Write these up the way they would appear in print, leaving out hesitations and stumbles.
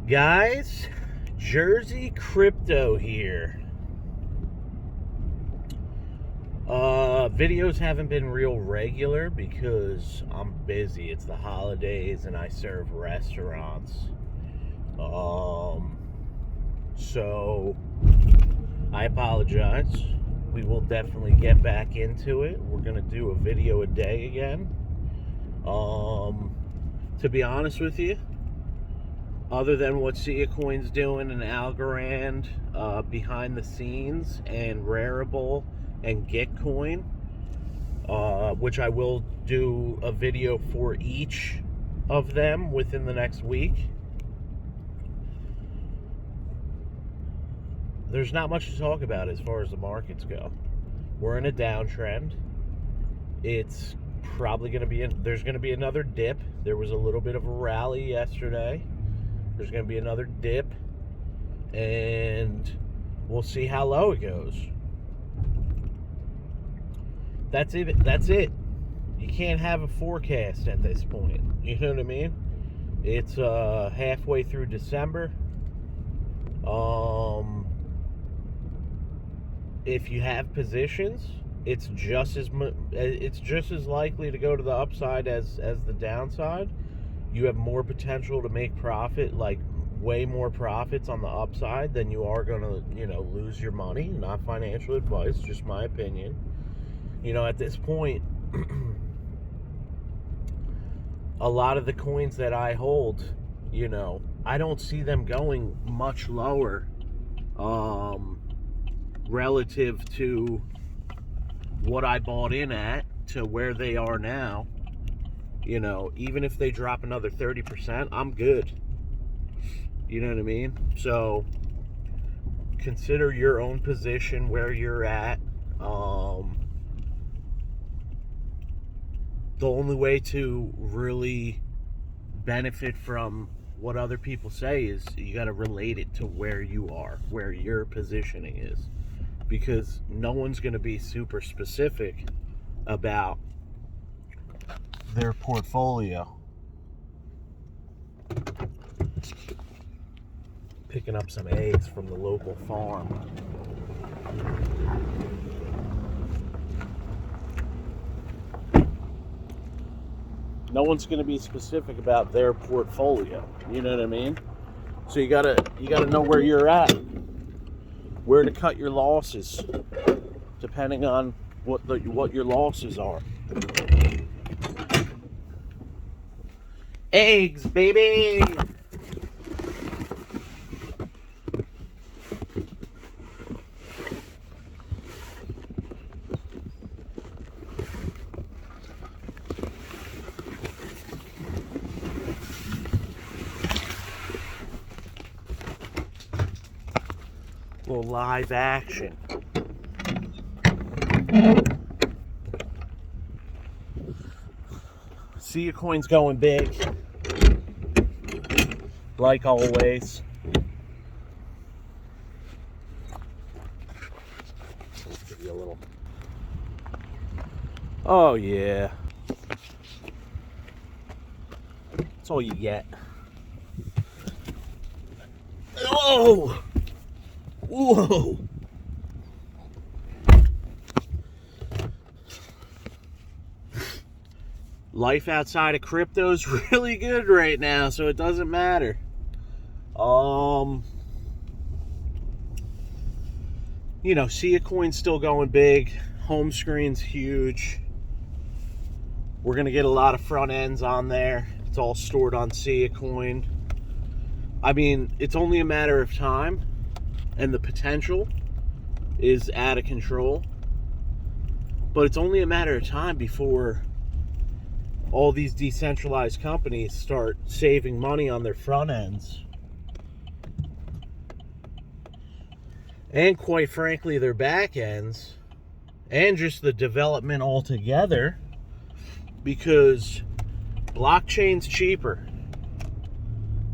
Guys, Jersey Crypto here. Videos haven't been real regular because I'm busy. It's the holidays and I serve restaurants. So I apologize. We will definitely get back into it. We're gonna do a video a day again. To be honest with you, other than what Siacoin's doing and Algorand behind the scenes, and rarible and Gitcoin, which I will do a video for each of them within the next week. There's not much to talk about as far as the markets go. We're in a downtrend. It's probably going to be, there's going to be another dip. There was a little bit of a rally yesterday. There's going to be another dip, and we'll see how low it goes. That's it. You can't have a forecast at this point. You know what I mean? It's halfway through December. If you have positions, it's just as likely to go to the upside as the downside. You have more potential to make profit, like way more profits on the upside than you are going to, lose your money. Not financial advice, just my opinion. At this point, a lot of the coins that I hold, I don't see them going much lower relative to what I bought in at to where they are now. Even if they drop another 30%, I'm good. You know what I mean? So consider your own position where you're at. The only way to really benefit from what other people say is you got to relate it to where you are, where your positioning is, because no one's going to be super specific about their portfolio. Picking up some eggs from the local farm. No one's going to be specific about their portfolio. You know what I mean? So you gotta know where you're at, where to cut your losses, depending on what your losses are. Eggs, baby! Little live action. Siacoin's going big, like always. Let's give you a little. Oh yeah, that's all you get. Oh. Whoa! Life outside of crypto is really good right now, so it doesn't matter. Siacoin's still going big. Home screen's huge. We're gonna get a lot of front ends on there. It's all stored on Siacoin. I mean, it's only a matter of time. And the potential is out of control. But it's only a matter of time before all these decentralized companies start saving money on their front ends. And quite frankly, their back ends. And just the development altogether. Because blockchain's cheaper.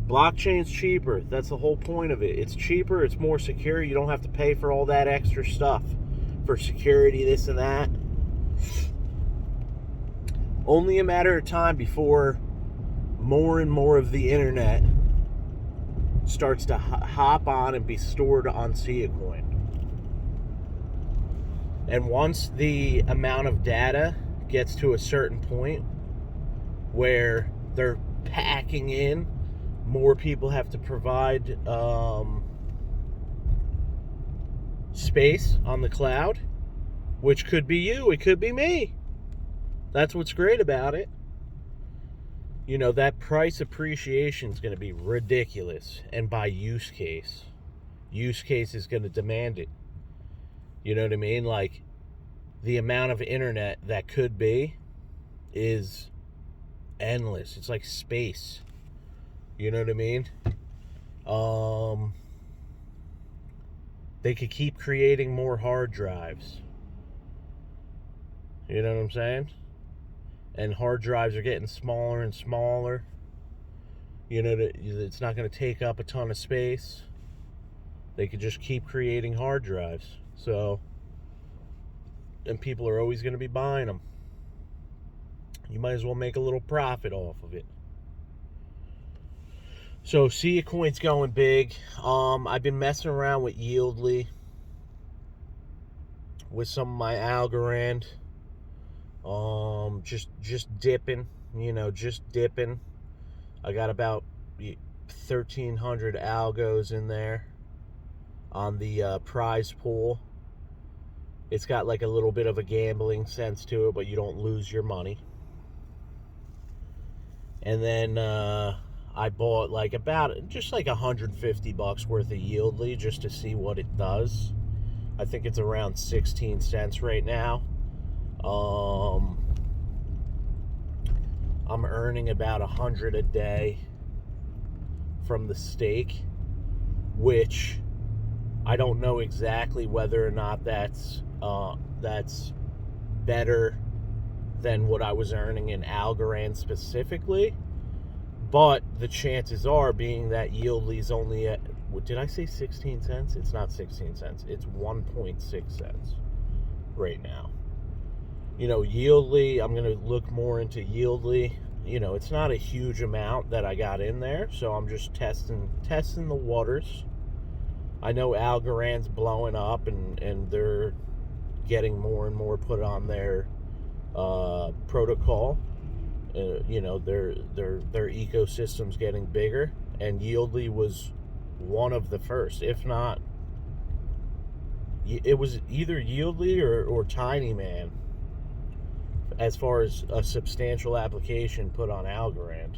Blockchain's cheaper. That's the whole point of it. It's cheaper, it's more secure. You don't have to pay for all that extra stuff for security, this and that. Only a matter of time before more and more of the internet starts to hop on and be stored on Siacoin. And once the amount of data gets to a certain point where they're packing in, more people have to provide space on the cloud, which could be you, it could be me. That's what's great about it. You know, that price appreciation is going to be ridiculous, and by use case is going to demand it. You know what I mean? Like, the amount of internet that could be is endless. It's like space. You know what I mean? They could keep creating more hard drives. You know what I'm saying? And hard drives are getting smaller and smaller. You know, it's not going to take up a ton of space. They could just keep creating hard drives. So, and people are always going to be buying them. You might as well make a little profit off of it. So Siacoin's going big. I've been messing around with Yieldly, with some of my Algorand. Just dipping, just dipping. I got about 1,300 algos in there on the prize pool. It's got like a little bit of a gambling sense to it, but you don't lose your money. And then I bought like just like $150 worth of Yieldly just to see what it does. I think it's around 16 cents right now. I'm earning about 100 a day from the stake, which I don't know exactly whether or not that's better than what I was earning in Algorand specifically, but the chances are, being that Yieldly's only at, did I say 16 cents? It's not 16 cents. It's 1.6 cents right now. You know, Yieldly, I'm going to look more into Yieldly. You know, it's not a huge amount that I got in there, so I'm just testing the waters. I know Algorand's blowing up, and they're getting more and more put on their protocol. You know, their ecosystem's getting bigger, and Yieldly was one of the first, if not, it was either Yieldly or Tiny Man, as far as a substantial application put on Algorand.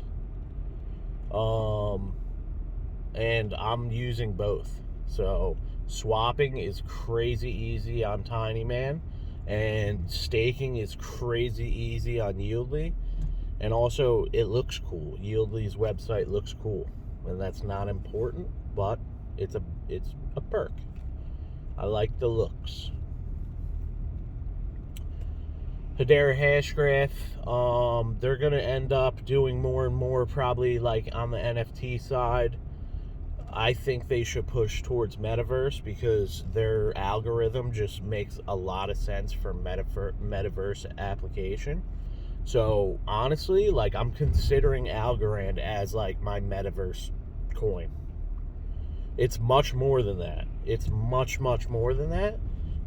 And I'm using both. So swapping is crazy easy on Tiny Man, and staking is crazy easy on Yieldly. And also, it looks cool. Yieldly's website looks cool, and that's not important, but it's a perk. I like the looks. Hedera hashgraph, they're going to end up doing more and more, probably like on the NFT side. I think they should push towards metaverse, because their algorithm just makes a lot of sense for metaverse application. So honestly, like, I'm considering Algorand as like my metaverse coin. It's much more than that. It's much, much more than that.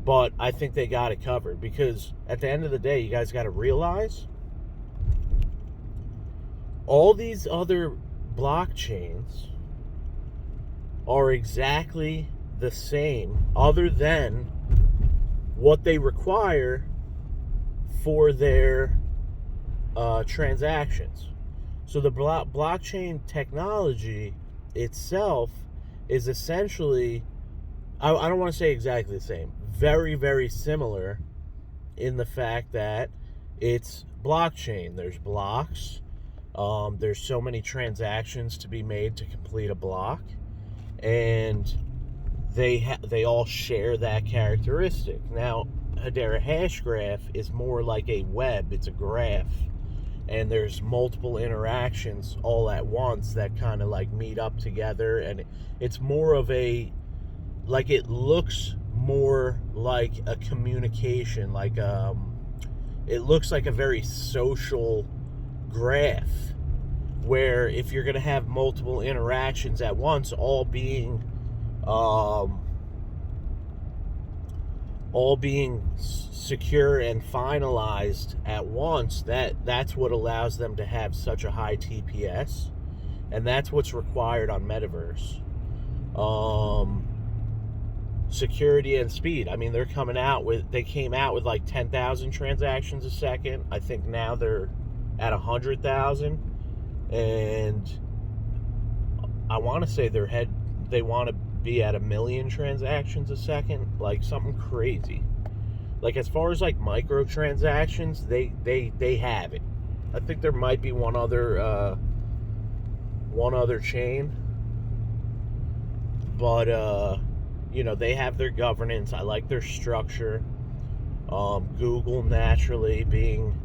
But I think they got it covered, because at the end of the day, you guys got to realize all these other blockchains are exactly the same, other than what they require for their transactions. So the blockchain technology itself is essentially, I don't want to say exactly the same, very, very similar in the fact that it's blockchain. There's blocks. There's so many transactions to be made to complete a block, and they all share that characteristic. Now, Hedera hashgraph is more like a web. It's a graph, and there's multiple interactions all at once that kind of like meet up together, and it's more of a, like, it looks more like a communication, like it looks like a very social graph, where if you're going to have multiple interactions at once, all being secure and finalized at once, that's what allows them to have such a high TPS, and that's what's required on Metaverse. Security and speed. I mean, they came out with like 10,000 transactions a second. I think now they're at 100,000, and I want to say they want to be at 1 million transactions a second, like something crazy. Like, as far as like microtransactions, they have it. I think there might be one other chain, but you know, they have their governance. I like their structure. Google, naturally being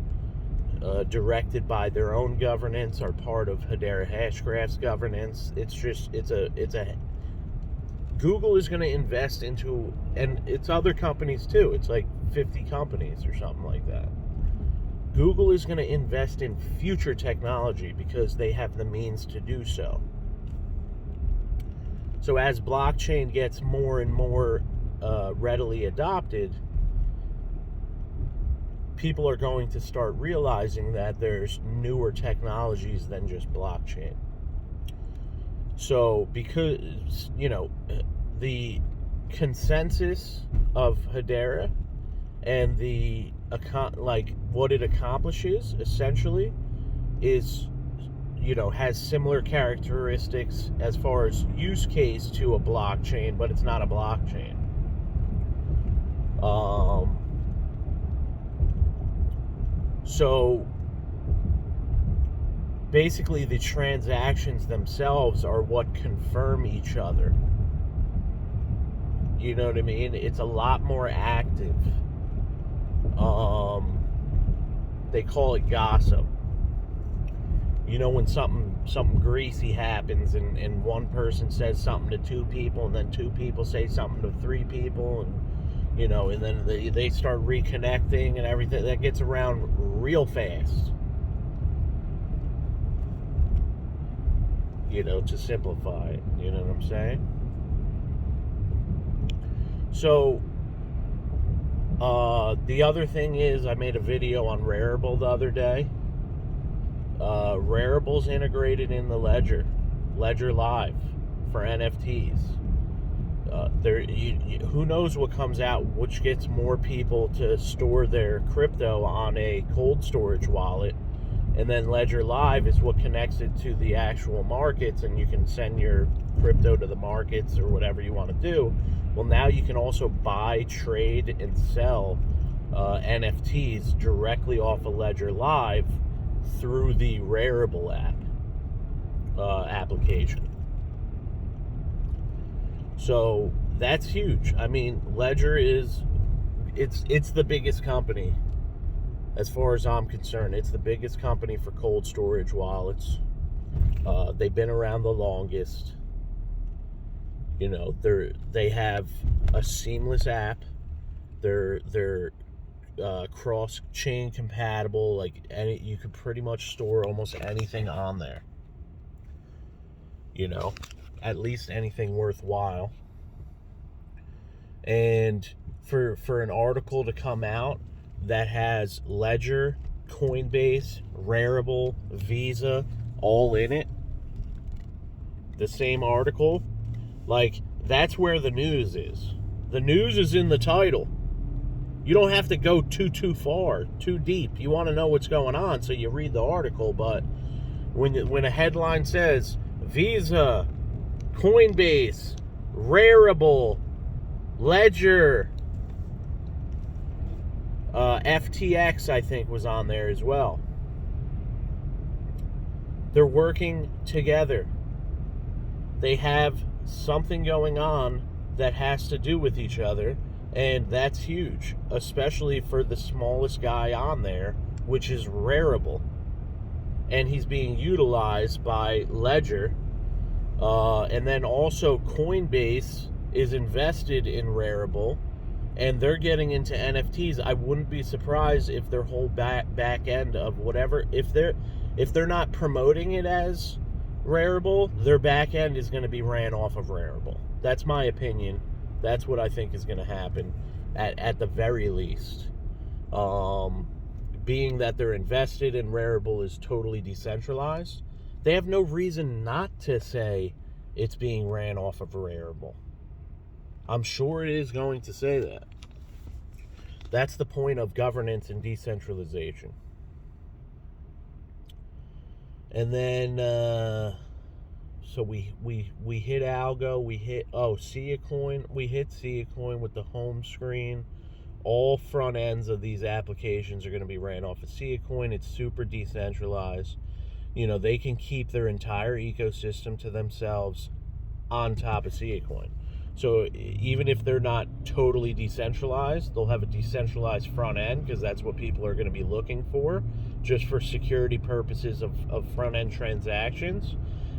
directed by their own governance, are part of Hedera Hashgraph's governance. Google is going to invest into, and it's other companies too. It's like 50 companies or something like that. Google is going to invest in future technology because they have the means to do so. So as blockchain gets more and more readily adopted, people are going to start realizing that there's newer technologies than just blockchain. So because, you know, the consensus of Hedera and what it accomplishes essentially is, you know, has similar characteristics as far as use case to a blockchain, but it's not a blockchain. So basically the transactions themselves are what confirm each other. You know what I mean? It's a lot more active. They call it gossip. You know, when something greasy happens and one person says something to two people, and then two people say something to three people, and, you know, and then they start reconnecting and everything, that gets around real fast. You know, to simplify it. You know what I'm saying? So, the other thing is, I made a video on Rarible the other day. Rarible's integrated in the Ledger Live for NFTs. Who knows what comes out, which gets more people to store their crypto on a cold storage wallet, and then Ledger Live is what connects it to the actual markets, and you can send your crypto to the markets or whatever you want to do. Well, now you can also buy, trade, and sell NFTs directly off of Ledger Live through the Rarible application. So that's huge. I mean, Ledger it's the biggest company as far as I'm concerned. It's the biggest company for cold storage wallets. They've been around the longest. You know, they have a seamless app. They're cross-chain compatible. Like, you could pretty much store almost anything on there. You know, at least anything worthwhile. And for an article to come out that has Ledger, Coinbase, Rarible, Visa all in it, the same article, like, that's where the news is. The news is in the title. You don't have to go too far, too deep. You want to know what's going on, so you read the article. But when a headline says Visa, Coinbase, Rarible, Ledger, FTX, I think, was on there as well. They're working together. They have something going on that has to do with each other, and that's huge, especially for the smallest guy on there, which is Rarible. And he's being utilized by Ledger. And then also Coinbase is invested in Rarible, and they're getting into NFTs. I wouldn't be surprised if their whole back end of whatever, if if they're not promoting it as rarible, their back end is going to be ran off of rarible. That's my opinion. That's what I think is going to happen at the very least. Being that they're invested in rarible is totally decentralized, they have no reason not to say it's being ran off of rarible. I'm sure it is going to say that. That's the point of governance and decentralization. And then, so we hit algo, we hit, Siacoin, we hit Siacoin with the home screen. All front ends of these applications are going to be ran off of Siacoin. It's super decentralized. You know, they can keep their entire ecosystem to themselves on top of Siacoin. So even if they're not totally decentralized, they'll have a decentralized front end, because that's what people are going to be looking for, just for security purposes of front end transactions.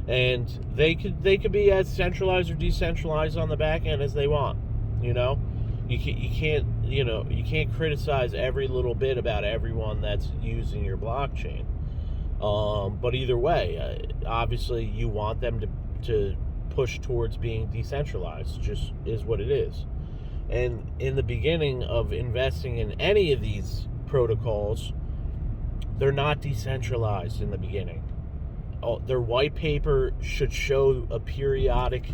And they could be as centralized or decentralized on the back end as they want. You know, you can't criticize every little bit about everyone that's using your blockchain. But either way, obviously you want them to push towards being decentralized. Just is what it is. And in the beginning of investing in any of these protocols, they're not decentralized in the beginning. Their white paper should show a periodic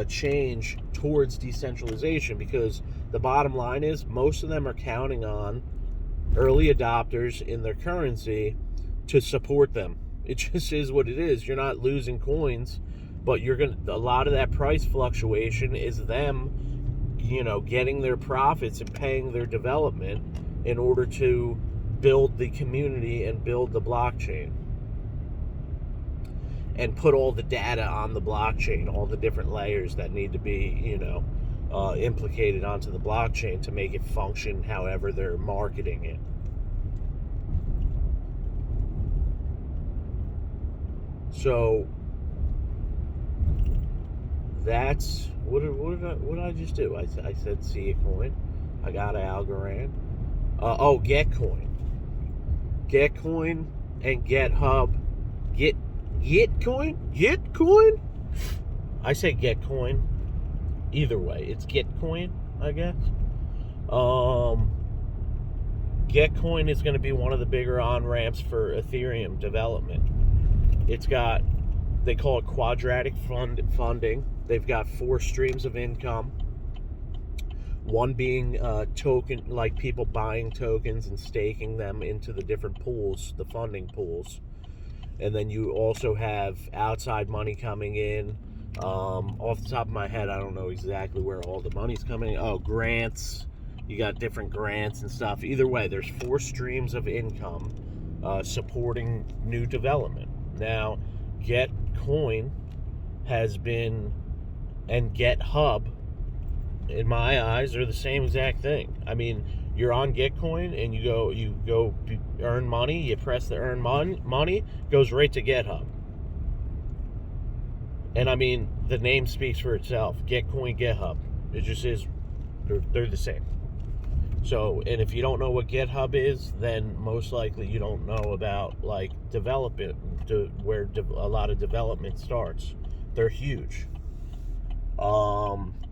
change towards decentralization, because the bottom line is most of them are counting on early adopters in their currency to support them. It just is what it is. You're not losing coins, but a lot of that price fluctuation is them, getting their profits and paying their development in order to build the community and build the blockchain and put all the data on the blockchain, all the different layers that need to be, implicated onto the blockchain to make it function however they're marketing it. So that's what did I just do? I said Siacoin. I got Algorand. Gitcoin and GitHub. Gitcoin. I say Gitcoin. Either way, it's Gitcoin, I guess. Gitcoin is going to be one of the bigger on-ramps for Ethereum development. It's got, they call it quadratic funding. They've got 4 streams of income. One being token, like people buying tokens and staking them into the different pools, the funding pools. And then you also have outside money coming in. Off the top of my head, I don't know exactly where all the money's coming. grants. You got different grants and stuff. Either way, there's 4 streams of income supporting new development. Now, Gitcoin has been, and GitHub, in my eyes, are the same exact thing. I mean, you're on Gitcoin and you go earn money. You press the earn money, goes right to GitHub. And I mean, the name speaks for itself. Gitcoin, GitHub. It just is. They're the same. So, and if you don't know what GitHub is, then most likely you don't know about like development, where a lot of development starts. They're huge.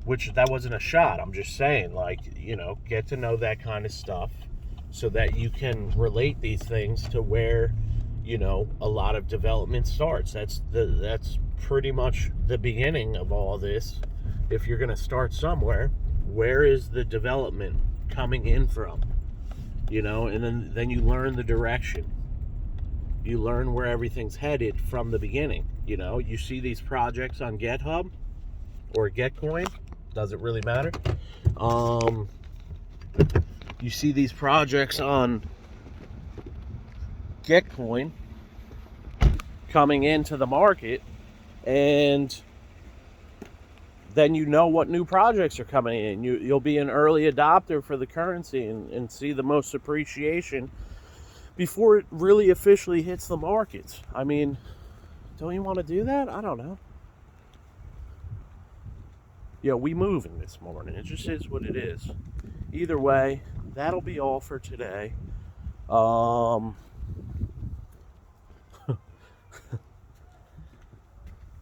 Which that wasn't a shot. I'm just saying, like, get to know that kind of stuff so that you can relate these things to where, a lot of development starts. That's pretty much the beginning of all this. If you're going to start somewhere, where is the development coming in from? And then you learn the direction. You learn where everything's headed from the beginning. You see these projects on GitHub or Gitcoin, doesn't really matter. You see these projects on Gitcoin coming into the market, and then what new projects are coming in. You'll be an early adopter for the currency and see the most appreciation before it really officially hits the markets. I mean, don't you want to do that? I don't know. We moving this morning. It just is what it is. Either way, that'll be all for today.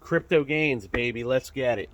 Crypto gains, baby. Let's get it.